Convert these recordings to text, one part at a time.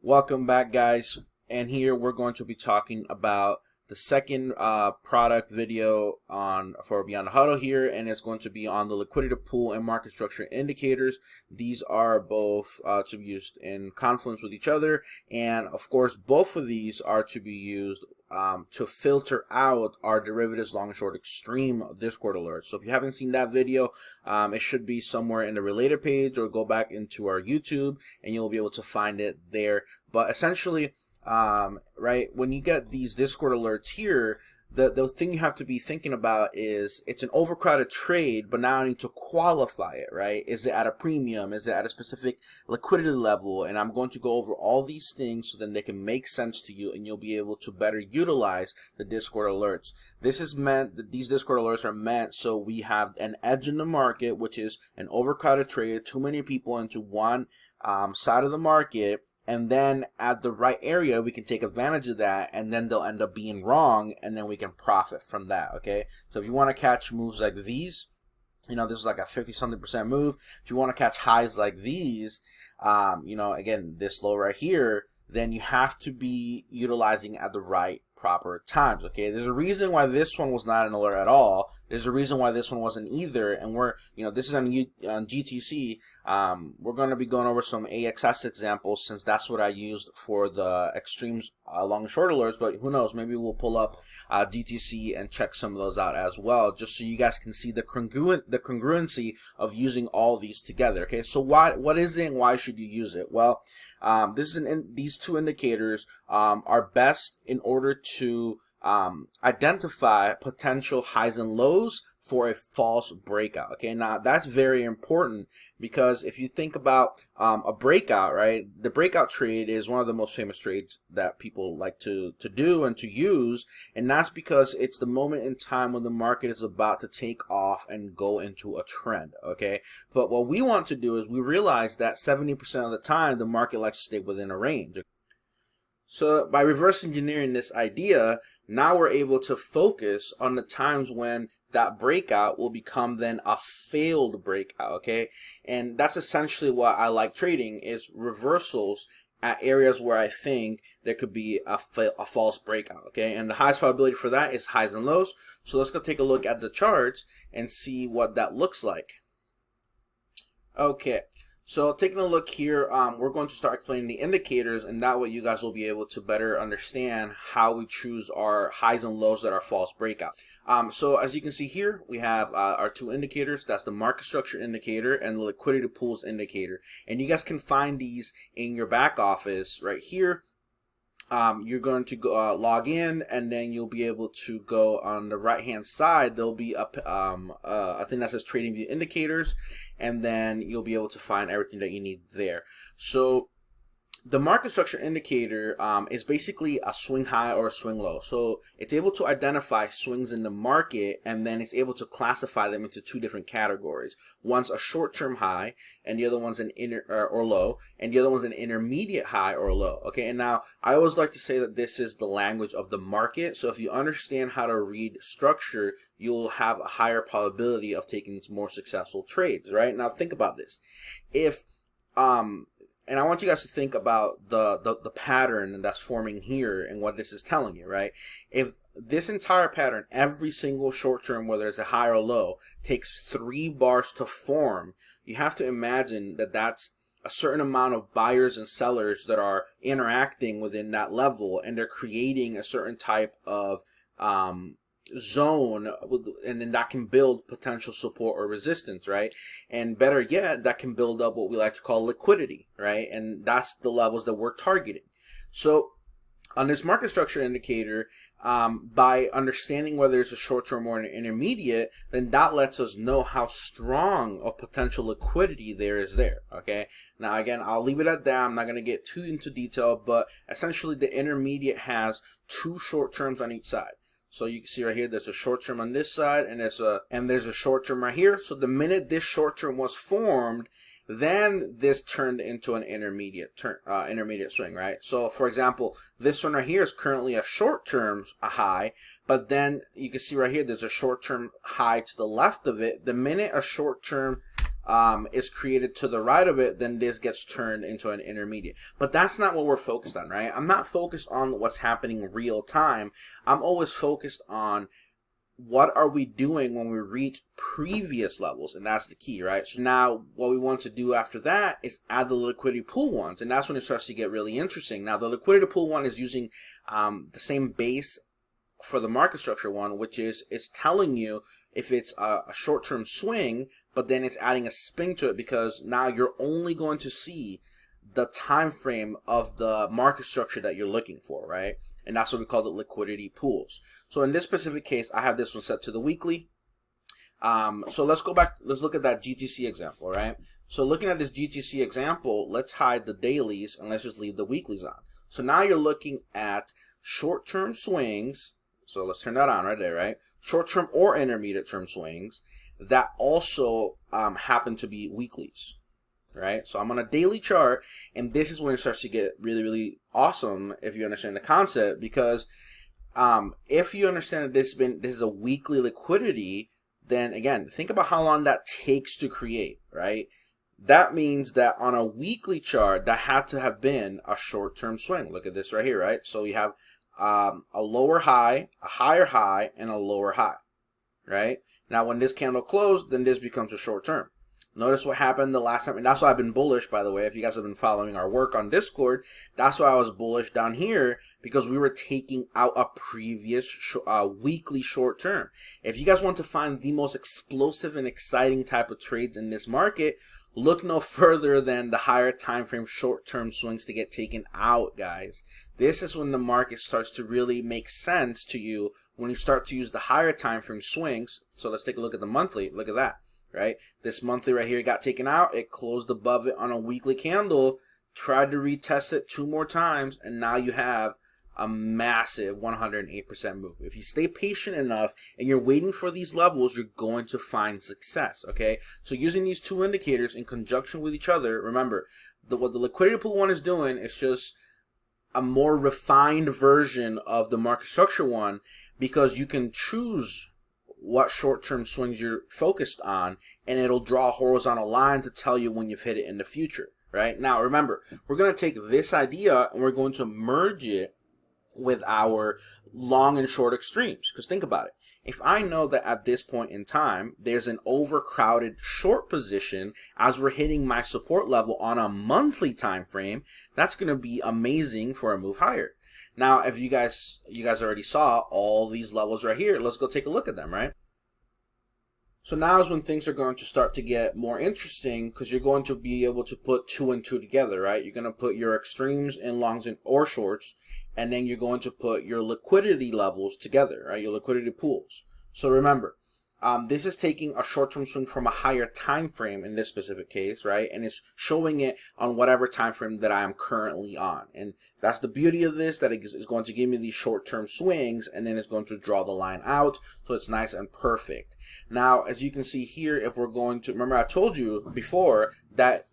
Welcome back, guys, and here we're going to be talking about the second product video for Beyond the Huddle here, and it's going to be on the liquidity pool and market structure indicators. These are both to be used in confluence with each other, and of course both of these are to be used to filter out our derivatives long and short extreme Discord alerts. So if you haven't seen that video, it should be somewhere in the related page, or go back into our YouTube and you'll be able to find it there. But essentially, right, when you get these Discord alerts here, the thing you have to be thinking about is it's an overcrowded trade, but now I need to qualify it, right? Is it at a premium? Is it at a specific liquidity level? And I'm going to go over all these things so then they can make sense to you and you'll be able to better utilize the Discord alerts. This is meant that these Discord alerts are meant so we have an edge in the market, which is an overcrowded trade, too many people into one side of the market. And then at the right area, we can take advantage of that, and then they'll end up being wrong, and then we can profit from that, okay? So if you want to catch moves like these, you know, this is like a 50-something% move. If you want to catch highs like these, you know, again, this low right here, then you have to be utilizing at the right proper times, okay? There's a reason why this one was not an alert at all. There's a reason why this one wasn't either, and this is on GTC. We're going to be going over some AXS examples since that's what I used for the extremes long and short alerts, but who knows, maybe we'll pull up GTC and check some of those out as well, just so you guys can see the congruency of using all these together, okay? So what is it and why should you use it? Well, these two indicators are best in order to identify potential highs and lows for a false breakout. Okay, now that's very important because if you think about a breakout, right, the breakout trade is one of the most famous trades that people like to do and to use, and that's because it's the moment in time when the market is about to take off and go into a trend. Okay, but what we want to do is we realize that 70% of the time the market likes to stay within a range. So by reverse engineering this idea, now we're able to focus on the times when that breakout will become then a failed breakout, okay? And that's essentially what I like trading, is reversals at areas where I think there could be a false breakout, okay? And the highest probability for that is highs and lows. So let's go take a look at the charts and see what that looks like. Okay. So taking a look here, we're going to start explaining the indicators, and that way you guys will be able to better understand how we choose our highs and lows that are false breakout. So as you can see here, we have our two indicators. That's the market structure indicator and the liquidity pools indicator. And you guys can find these in your back office right here. You're going to go, log in, and then you'll be able to go on the right hand side. There'll be a thing that says Tradingview Indicators, and then you'll be able to find everything that you need there. So the market structure indicator is basically a swing high or a swing low. So it's able to identify swings in the market, and then it's able to classify them into two different categories. One's a short-term high, and the other one's an or low, and the other one's an intermediate high or low. Okay, and now I always like to say that this is the language of the market. So if you understand how to read structure, you'll have a higher probability of taking more successful trades, right? Now think about this. And I want you guys to think about the pattern that's forming here and what this is telling you, right? If this entire pattern, every single short term, whether it's a high or low, takes 3 bars to form, you have to imagine that that's a certain amount of buyers and sellers that are interacting within that level, and they're creating a certain type of zone, and then that can build potential support or resistance, right? And better yet, that can build up what we like to call liquidity, right? And that's the levels that we're targeting. So on this market structure indicator, by understanding whether it's a short-term or an intermediate, then that lets us know how strong of potential liquidity there is there, okay? Now again, I'll leave it at that. I'm not going to get too into detail, but essentially the intermediate has 2 short terms on each side. So you can see right here, there's a short term on this side, and there's a short term right here. So the minute this short term was formed, then this turned into an intermediate swing, right? So for example, this one right here is currently a short term high, but then you can see right here, there's a short term high to the left of it. The minute a short term is created to the right of it, then this gets turned into an intermediate. But that's not what we're focused on, right? I'm not focused on what's happening real time. I'm always focused on what are we doing when we reach previous levels, and that's the key, right? So now what we want to do after that is add the liquidity pool ones, and that's when it starts to get really interesting. Now the liquidity pool one is using the same base for the market structure one, which is it's telling you if it's a short-term swing, but then it's adding a spin to it, because now you're only going to see the time frame of the market structure that you're looking for, right? And that's what we call the liquidity pools. So in this specific case, I have this one set to the weekly. So let's go back, let's look at that GTC example, right? So looking at this GTC example, let's hide the dailies and let's just leave the weeklies on. So now you're looking at short-term swings. So let's turn that on right there, right? Short-term or intermediate term swings that also happen to be weeklies, right? So I'm on a daily chart, and this is when it starts to get really, really awesome if you understand the concept, because if you understand that this is a weekly liquidity, then again, think about how long that takes to create, right? That means that on a weekly chart, that had to have been a short-term swing. Look at this right here, right? So you have a lower high, a higher high, and a lower high, right? Now, when this candle closed, then this becomes a short term. Notice what happened the last time, and that's why I've been bullish, by the way. If you guys have been following our work on Discord, that's why I was bullish down here, because we were taking out a previous weekly short term. If you guys want to find the most explosive and exciting type of trades in this market, look no further than the higher time frame short-term swings to get taken out, guys. This is when the market starts to really make sense to you, when you start to use the higher time frame swings. So let's take a look at the monthly. Look at that, right? This monthly right here got taken out. It closed above it on a weekly candle, tried to retest it 2 more times, and now you have a massive 108% move. If you stay patient enough and you're waiting for these levels, you're going to find success, okay? So using these 2 indicators in conjunction with each other, remember, what the liquidity pool one is doing is just a more refined version of the market structure one, because you can choose what short-term swings you're focused on, and it'll draw a horizontal line to tell you when you've hit it in the future, right? Now, remember, we're going to take this idea and we're going to merge it with our long and short extremes. Because think about it. If I know that at this point in time, there's an overcrowded short position as we're hitting my support level on a monthly time frame, that's going to be amazing for a move higher. Now, if you guys already saw all these levels right here, let's go take a look at them, right? So now is when things are going to start to get more interesting, because you're going to be able to put 2 and 2 together, right? You're going to put your extremes in longs and or shorts, and then you're going to put your liquidity levels together, right? Your liquidity pools. So remember, this is taking a short-term swing from a higher time frame in this specific case, right? And it's showing it on whatever time frame that I am currently on. And that's the beauty of this, that it is going to give me these short-term swings, and then it's going to draw the line out, so it's nice and perfect. Now, as you can see here, if we're going to, remember I told you before that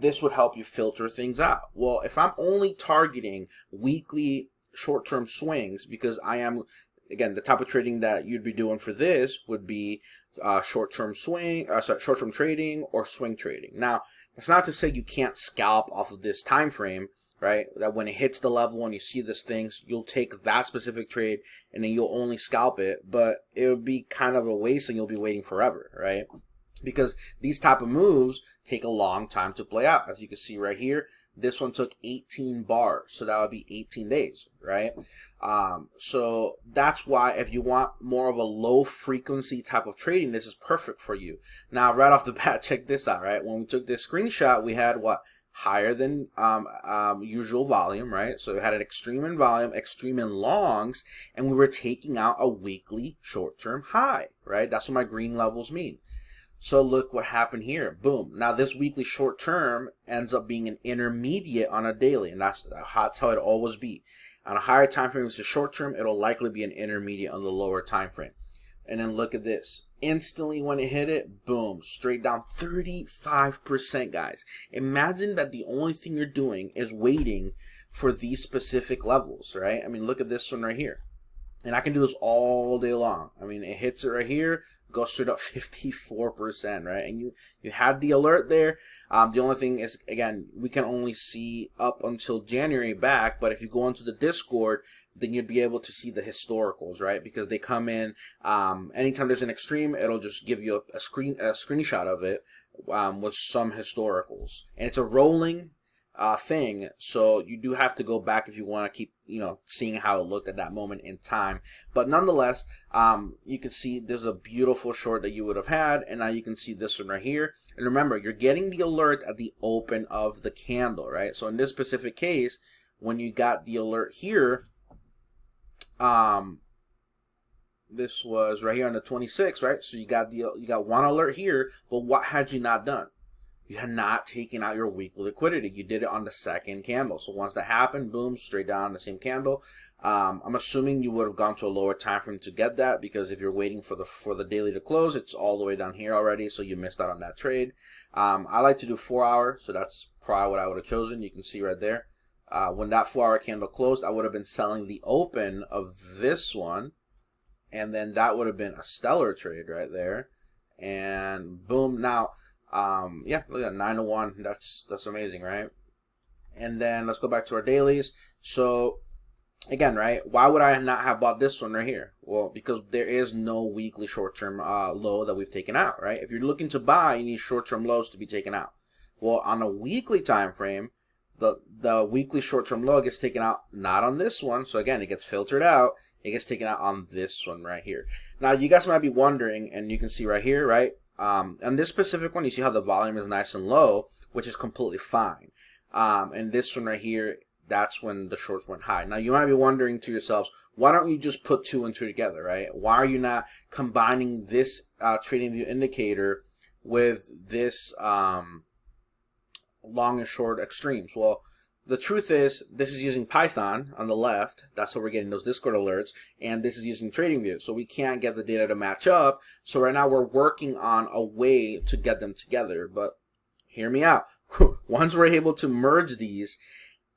this would help you filter things out. Well, if I'm only targeting weekly short-term swings, because I am, again, the type of trading that you'd be doing for this would be short-term trading or swing trading. Now, that's not to say you can't scalp off of this time frame, right? That when it hits the level and you see these things, you'll take that specific trade and then you'll only scalp it, but it would be kind of a waste and you'll be waiting forever, right? Because these type of moves take a long time to play out. As you can see right here, this one took 18 bars, so that would be 18 days, right? So that's why if you want more of a low frequency type of trading, this is perfect for you. Now, right off the bat, check this out, right? When we took this screenshot, we had what? Higher than usual volume, right? So we had an extreme in volume, extreme in longs, and we were taking out a weekly short-term high, right? That's what my green levels mean. So look what happened here. Boom. Now this weekly short term ends up being an intermediate on a daily, and that's how it always be. On a higher time frame, it's a short term, it'll likely be an intermediate on the lower time frame. And then look at this. Instantly when it hit it, boom, straight down 35%, guys. Imagine that the only thing you're doing is waiting for these specific levels, right? I mean, look at this one right here. And I can do this all day long. I mean, it hits it right here, goes straight up 54%, right? And you had the alert there. The only thing is, again, we can only see up until January back, but if you go into the Discord, then you'd be able to see the historicals, right? Because they come in, anytime there's an extreme, it'll just give you a screenshot of it with some historicals. And it's a rolling thing, so you do have to go back if you want to keep seeing how it looked at that moment in time. But nonetheless, you can see there's a beautiful short that you would have had, and now you can see this one right here. And remember, you're getting the alert at the open of the candle, right? So in this specific case, when you got the alert here, this was right here on the 26th, right? So you got one alert here, but what had you not done? You had not taken out your weekly liquidity. You did it on the second candle. So once that happened, boom, straight down the same candle. I'm assuming you would have gone to a lower time frame to get that, because if you're waiting for the daily to close, it's all the way down here already. So you missed out on that trade. I like to do 4 hour, so that's probably what I would have chosen. You can see right there. When that 4 hour candle closed, I would have been selling the open of this one, and then that would have been a stellar trade right there. And boom, now. Yeah, look at 9 to 1. That's amazing, right? And then let's go back to our dailies. So again, right, why would I not have bought this one right here? Well, because there is no weekly short-term low that we've taken out, right? If you're looking to buy, you need short-term lows to be taken out. Well, on a weekly time frame, the weekly short-term low gets taken out, not on this one. So again, it gets filtered out. It gets taken out on this one right here. Now, you guys might be wondering, and you can see right here, right? On this specific one, you see how the volume is nice and low, which is completely fine. And this one right here, that's when the shorts went high. Now, you might be wondering to yourselves, why don't you just put 2 and 2 together, right? Why are you not combining this Tradingview indicator with this long and short extremes? Well, the truth is, this is using Python on the left. That's how we're getting those Discord alerts. And this is using TradingView. So we can't get the data to match up. So right now we're working on a way to get them together. But hear me out. Once we're able to merge these.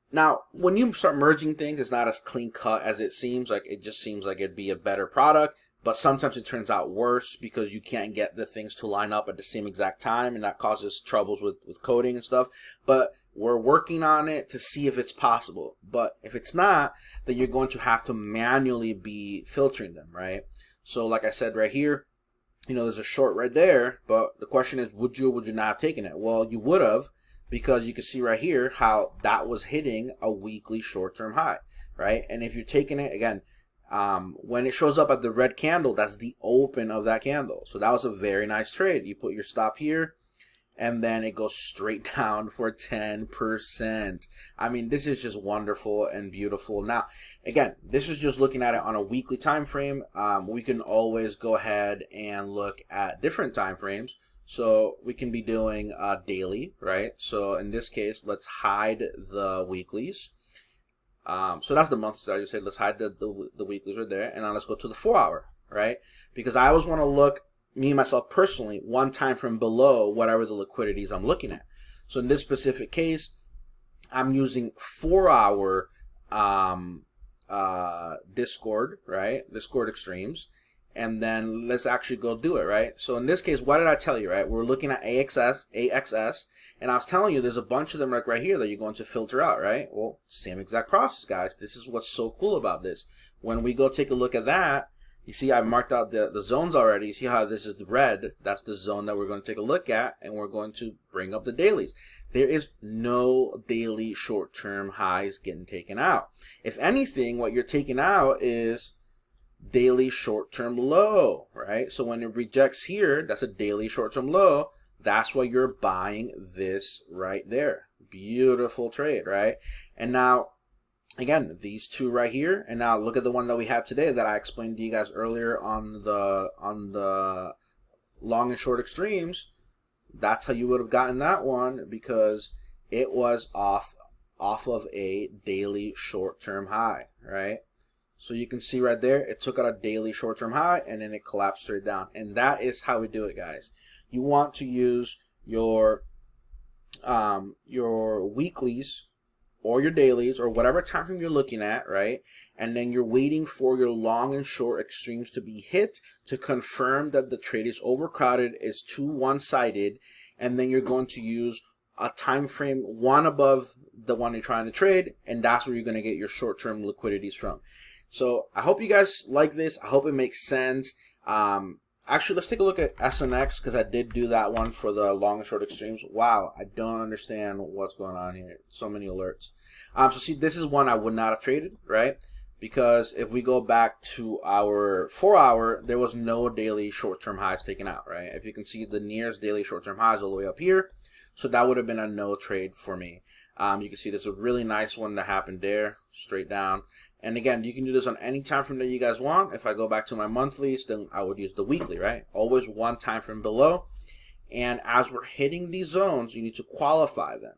Now, when you start merging things, it's not as clean cut as it seems. Like, it just seems like it'd be a better product. But sometimes it turns out worse because you can't get the things to line up at the same exact time, and that causes troubles with coding and stuff. But we're working on it to see if it's possible. But if it's not, then you're going to have to manually be filtering them, right? So like I said right here, there's a short right there, but the question is, would you or would you not have taken it? Well, you would have, because you can see right here how that was hitting a weekly short-term high, right? And if you're taking it, again, when it shows up at the red candle, that's the open of that candle. So that was a very nice trade. You put your stop here, and then it goes straight down for 10%. I mean, this is just wonderful and beautiful. Now, again, this is just looking at it on a weekly time frame. We can always go ahead and look at different time frames. So we can be doing daily, right? So in this case, let's hide the weeklies. So that's the monthly. So I just said let's hide the weeklies right there, and now let's go to the 4 hour, right? Because I always want to look, me myself personally, one time from below whatever the liquidities I'm looking at. So in this specific case, I'm using 4 hour Discord, right? Discord extremes. And then let's actually go do it, right? So in this case, what did I tell you, right? We're looking at AXS, and I was telling you there's a bunch of them like right here that you're going to filter out, right? Well, same exact process, guys. This is what's so cool about this. When we go take a look at that, you see I marked out the zones already. You see how this is the red? That's the zone that we're going to take a look at, and we're going to bring up the dailies. There is no daily short-term highs getting taken out. If anything, what you're taking out is daily short-term low, right? So when it rejects here, that's a daily short-term low. That's why you're buying this right there. Beautiful trade, right? And now, again, these two right here, and now look at the one that we had today that I explained to you guys earlier on the long and short extremes. That's how you would have gotten that one, because it was off of a daily short-term high, right? So you can see right there, it took out a daily short-term high, and then it collapsed straight down. And that is how we do it, guys. You want to use your weeklies or your dailies or whatever time frame you're looking at, right? And then you're waiting for your long and short extremes to be hit to confirm that the trade is overcrowded, is too one-sided, and then you're going to use a time frame one above the one you're trying to trade, and that's where you're going to get your short-term liquidities from. So I hope you guys like this. I hope it makes sense. Actually, let's take a look at SNX, because I did do that one for the long and short extremes. Wow, I don't understand what's going on here. So many alerts. So see, this is one I would not have traded, right? Because if we go back to our 4 hour, there was no daily short-term highs taken out, right? If you can see the nearest daily short-term highs all the way up here. So that would have been a no trade for me. You can see there's a really nice one that happened there, straight down. And again, you can do this on any time frame that you guys want. If I go back to my monthlies, then I would use the weekly, right? Always one time frame below. And as we're hitting these zones, you need to qualify them.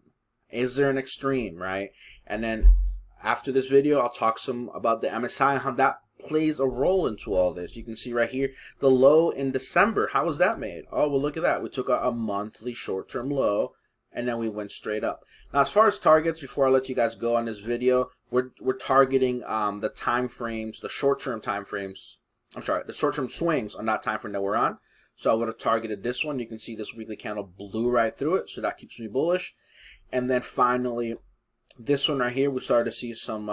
Is there an extreme, right? And then after this video, I'll talk some about the MSI and how that plays a role into all this. You can see right here, the low in December. How was that made? Oh, well, look at that. We took a monthly short-term low, and then we went straight up. Now, as far as targets, before I let you guys go on this video, we're targeting the time frames, the short-term time frames. I'm sorry, the short-term swings on that time frame that we're on. So I would have targeted this one. You can see this weekly candle blew right through it, so that keeps me bullish. And then finally, this one right here, we started to see some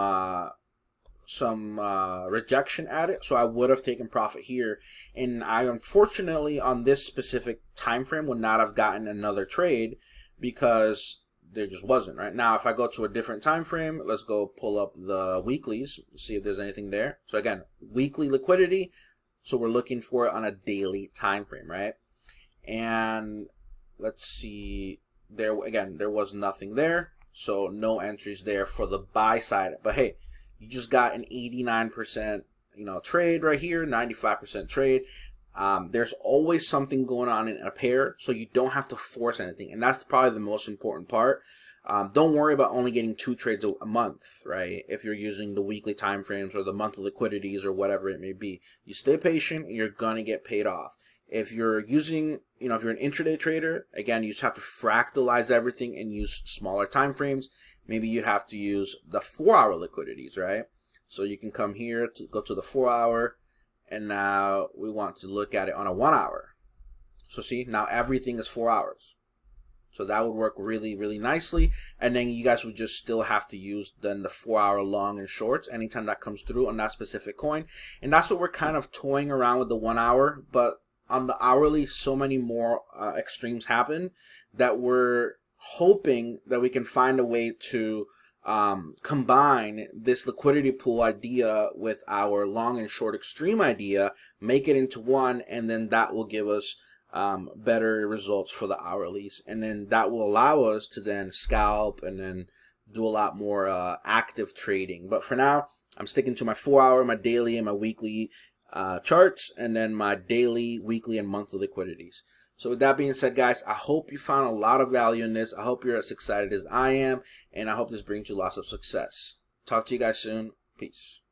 rejection at it, so I would have taken profit here. And I unfortunately on this specific time frame would not have gotten another trade, because there just wasn't. Right now, if I go to a different time frame, let's go pull up the weeklies, see if there's anything there. So again, weekly liquidity, so we're looking for it on a daily time frame, right? And let's see, there was nothing there, so no entries there for the buy side. But hey, you just got an 89% trade right here, 95% trade. There's always something going on in a pair, so you don't have to force anything, and that's probably the most important part. Don't worry about only getting 2 trades a month, right? If you're using the weekly time frames or the monthly liquidities or whatever it may be, you stay patient and you're gonna get paid off. If you're using, if you're an intraday trader, again, you just have to fractalize everything and use smaller time frames. Maybe you have to use the 4 hour liquidities, right? So you can come here to go to the 4 hour. And now we want to look at it on a 1 hour. So see, now everything is 4 hours. So that would work really, really nicely. And then you guys would just still have to use then the 4 hour long and shorts anytime that comes through on that specific coin. And that's what we're kind of toying around with the 1 hour. But on the hourly, so many more extremes happen that we're hoping that we can find a way to combine this liquidity pool idea with our long and short extreme idea, make it into one, and then that will give us better results for the hourlies, and then that will allow us to then scalp and then do a lot more active trading. But for now, I'm sticking to my 4 hour, my daily, and my weekly charts, and then my daily, weekly, and monthly liquidities. So with that being said, guys, I hope you found a lot of value in this. I hope you're as excited as I am, and I hope this brings you lots of success. Talk to you guys soon. Peace.